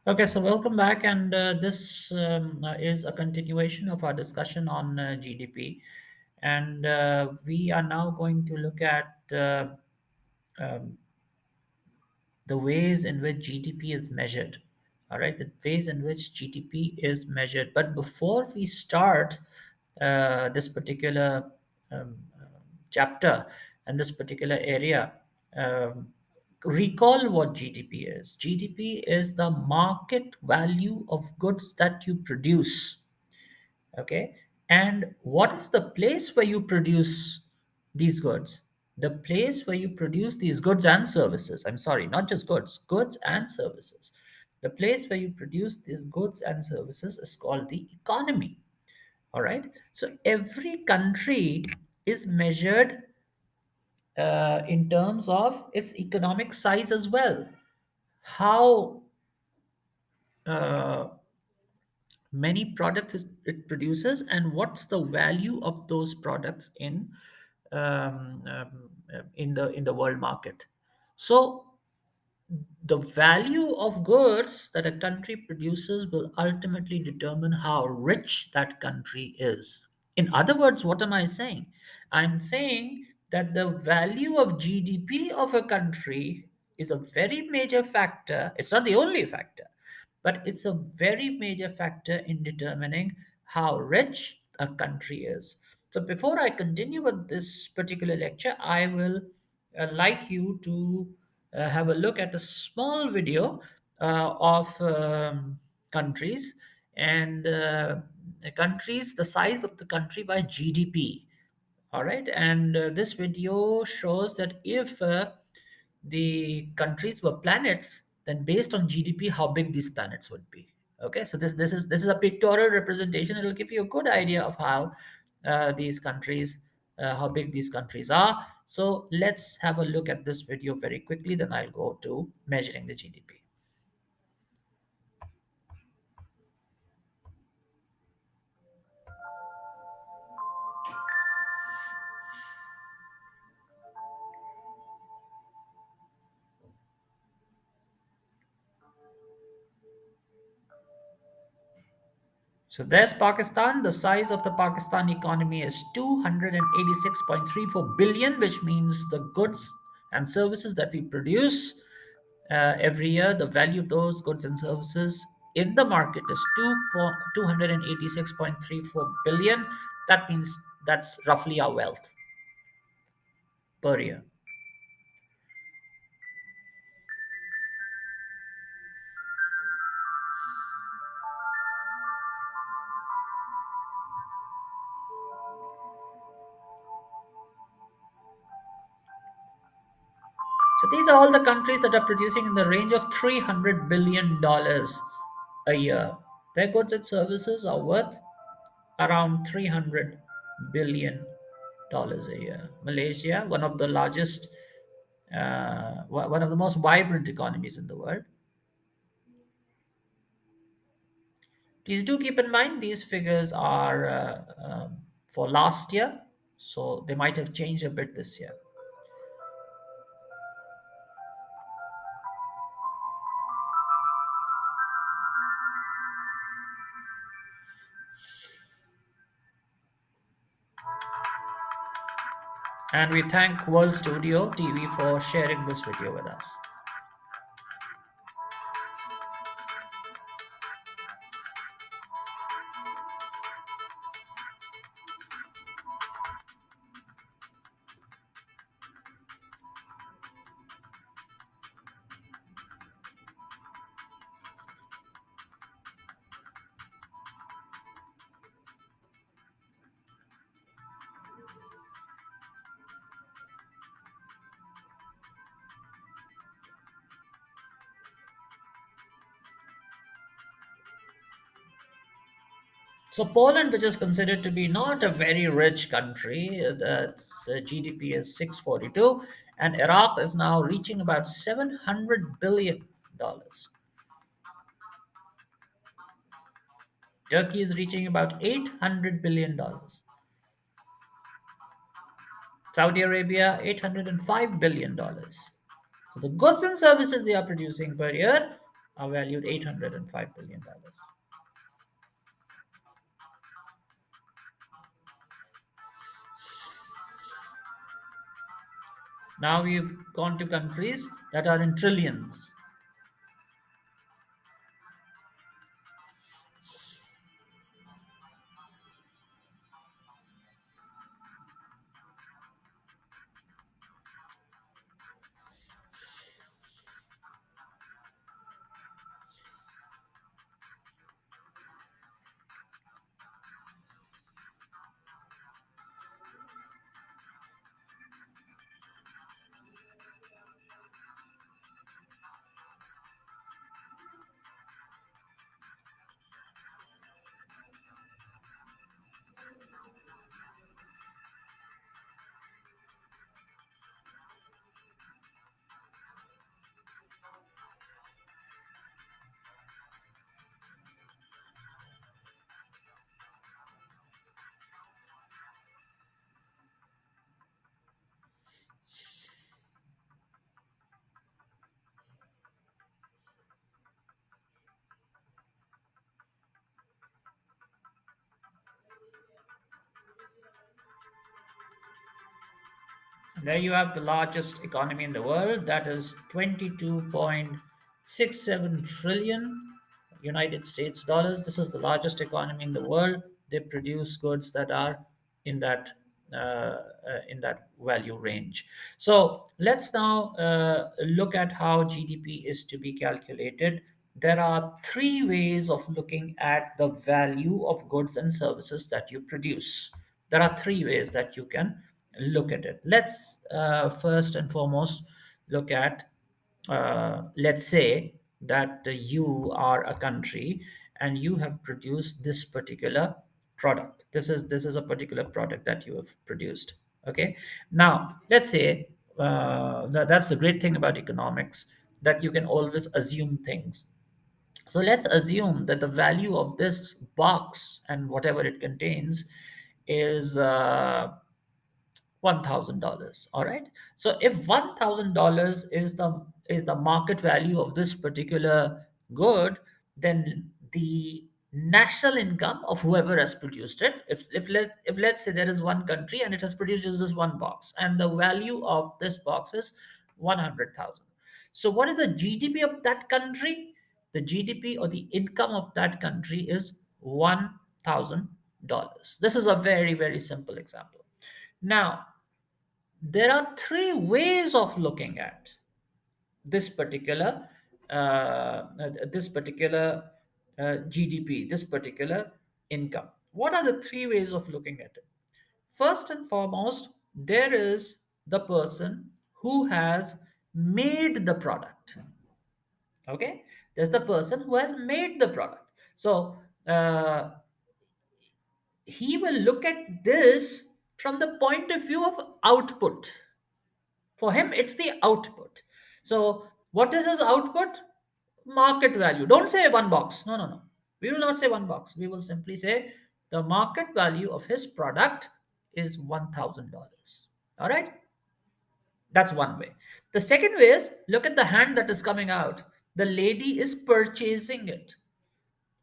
Okay, so welcome back, and this is a continuation of our discussion on GDP, and we are now going to look at um, the ways in which GDP is measured. All right, the ways in which GDP is measured. But before we start this particular chapter and this particular area, um, recall what GDP is. GDP is the market value of goods that you produce. Okay, and what is the place where you produce these goods? The place where you produce these goods and services, I'm sorry, not just goods, goods and services. The place where you produce these goods and services is called the economy. All right, so every country is measured in terms of its economic size as well. How uh, many products it produces and what's the value of those products in the world market. So the value of goods that a country produces will ultimately determine how rich that country is. In other words, what am I saying? I'm saying that the value of GDP of a country is a very major factor. It's not the only factor, but it's a very major factor in determining how rich a country is. So, before I continue with this particular lecture, I will like you to have a look at a small video of countries and countries, the size of the country by GDP. All right, and this video shows that if the countries were planets, then based on GDP, how big these planets would be. Okay, so this is a pictorial representation. It'll give you a good idea of how these countries, how big these countries are. So let's have a look at this video very quickly. Then I'll go to measuring the GDP. So there's Pakistan. The size of the Pakistan economy is 286.34 billion, which means the goods and services that we produce every year, the value of those goods and services in the market is 286.34 billion. That means that's roughly our wealth per year. So these are all the countries that are producing in the range of $300 billion a year. Their goods and services are worth around $300 billion a year. Malaysia, one of the largest, one of the most vibrant economies in the world. Please do keep in mind these figures are for last year, so they might have changed a bit this year. And we thank World Studio TV for sharing this video with us. So Poland, which is considered to be not a very rich country, that's GDP is 642, and Iraq is now reaching about $700 billion. Turkey is reaching about $800 billion. Saudi Arabia, $805 billion. So the goods and services they are producing per year are valued $805 billion. Now we've gone to countries that are in trillions. There you have the largest economy in the world, that is 22.67 trillion United States dollars. This is the largest economy in the world. They produce goods that are in that in that value range. So let's now look at how GDP is to be calculated. There are three ways of looking at the value of goods and services that you produce. There are three ways that you can look at it. Let's first and foremost look at, let's say that you are a country and you have produced this particular product. This is a particular product that you have produced. Okay. Now let's say that's the great thing about economics, that you can always assume things. So let's assume that the value of this box and whatever it contains is $1,000. All right. So if $1,000 is the market value of this particular good, then the national income of whoever has produced it, if let's say there is one country and it has produced just this one box, and the value of this box is 100,000. So what is the GDP of that country? The GDP or the income of that country is $1,000. This is a very, very simple example. Now, there are three ways of looking at this particular GDP, this particular income. What are the three ways of looking at it? First and foremost, there is the person who has made the product. Okay, there's the person who has made the product. So he will look at this from the point of view of output. For him, it's the output. So, what is his output? Market value. Don't say one box. No, no, no. We will not say one box. We will simply say the market value of his product is $1,000. All right? That's one way. The second way is look at the hand that is coming out. The lady is purchasing it.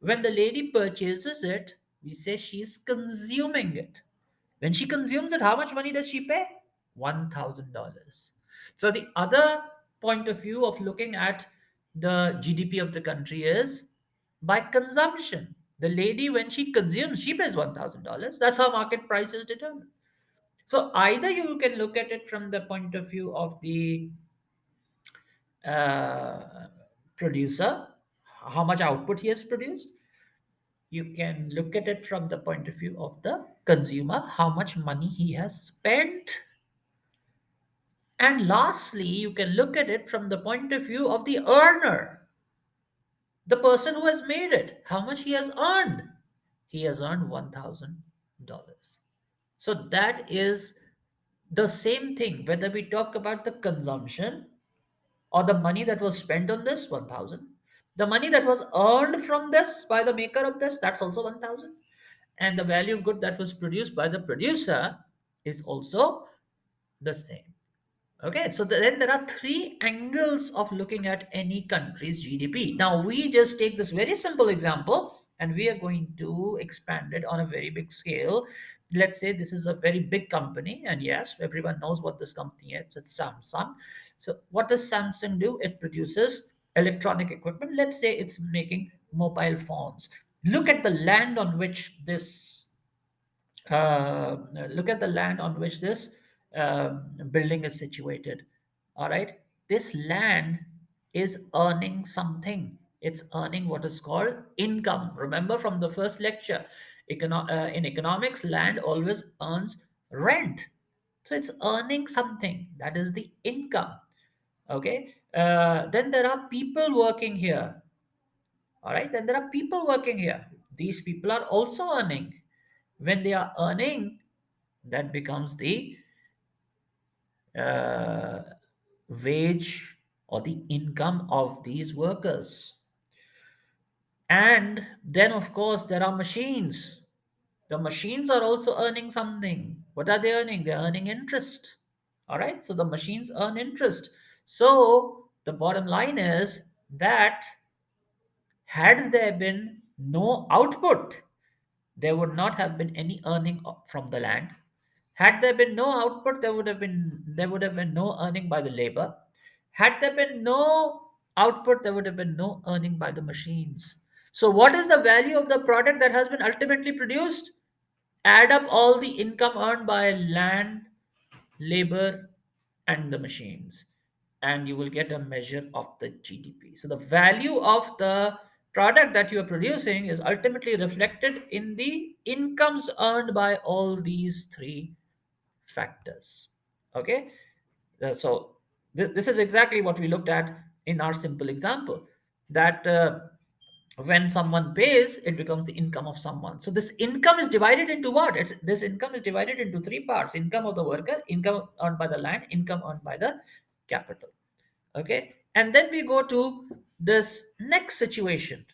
When the lady purchases it, we say she's consuming it. When she consumes it, how much money does she pay? $1,000. So the other point of view of looking at the GDP of the country is by consumption. The lady, when she consumes, she pays $1,000. That's how market price is determined. So either you can look at it from the point of view of the uh, producer, how much output he has produced. You can look at it from the point of view of the consumer, how much money he has spent. And lastly, you can look at it from the point of view of the earner, the person who has made it, how much he has earned. He has earned $1,000. So that is the same thing, whether we talk about the consumption or the money that was spent on this, 1,000. The money that was earned from this by the maker of this, that's also 1,000. And the value of good that was produced by the producer is also the same. Okay, so then there are three angles of looking at any country's GDP. Now, we just take this very simple example and we are going to expand it on a very big scale. Let's say this is a very big company, and yes, everyone knows what this company is. It's Samsung. So, what does Samsung do? It produces electronic equipment. Let's say it's making mobile phones. Look at the land on which this look at the land on which this building is situated. All right, this land is earning something. It's earning what is called income. Remember from the first lecture, in economics, land always earns rent. So it's earning something. That is the income. Okay. Then there are people working here. All right. Then there are people working here. These people are also earning. When they are earning, that becomes the uh, wage or the income of these workers. And then, of course, there are machines. The machines are also earning something. What are they earning? They're earning interest. All right. So the machines earn interest. So the bottom line is that had there been no output, there would not have been any earning from the land. Had there been no output, there would have been no earning by the labor. Had there been no output, there would have been no earning by the machines. So, what is the value of the product that has been ultimately produced? Add up all the income earned by land, labor, and the machines, and you will get a measure of the GDP. So, the value of the product that you are producing is ultimately reflected in the incomes earned by all these three factors. Okay. So this is exactly what we looked at in our simple example, that when someone pays, it becomes the income of someone. So this income is divided into what? This income is divided into three parts: income of the worker, income earned by the land, income earned by the capital. Okay. And then we go to this next situation.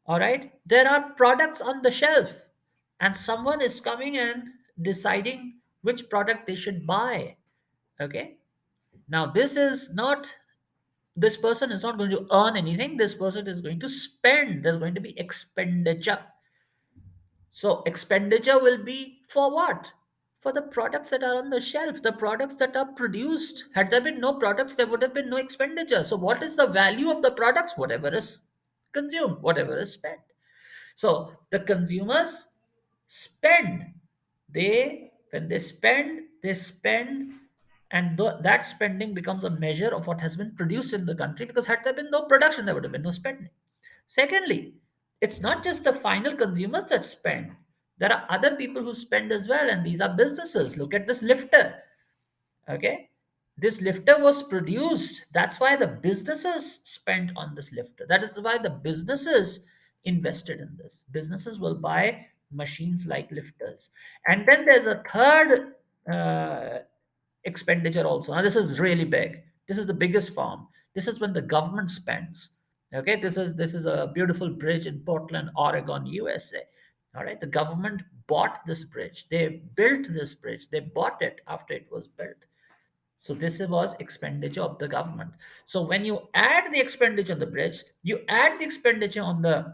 All right, there are products on the shelf, and someone is coming and deciding which product they should buy. Okay. Now this person is not going to earn anything. This person is going to spend. There's going to be expenditure. So expenditure will be for what? For the products that are on the shelf, the products that are produced. Had there been no products, there would have been no expenditure. So what is the value of the products? Whatever is consumed, whatever is spent. So the consumers spend. When they spend, and that spending becomes a measure of what has been produced in the country. Because had there been no production, there would have been no spending. Secondly, it's not just the final consumers that spend. There are other people who spend as well, and these are businesses. Look at this lifter. Okay, this lifter was produced. That's why the businesses spent on this lifter. That is why the businesses invested in this. Businesses will buy machines like lifters. And then there's a third uh, expenditure also. Now this is really big. This is the biggest form. This is when the government spends. Okay, this is a beautiful bridge in Portland, Oregon, USA. All right, the government bought this bridge. They built this bridge. They bought it after it was built. So this was expenditure of the government. So when you add the expenditure on the bridge, you add the expenditure on the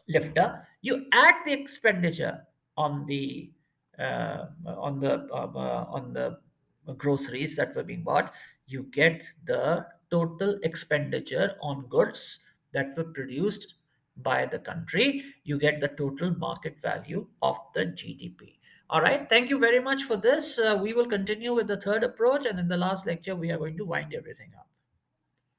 lifter, you add the expenditure on the on the groceries that were being bought, you get the total expenditure on goods that were produced by the country. You get the total market value of the GDP. All right, thank you very much for this. We will continue with the third approach, and in the last lecture, we are going to wind everything up.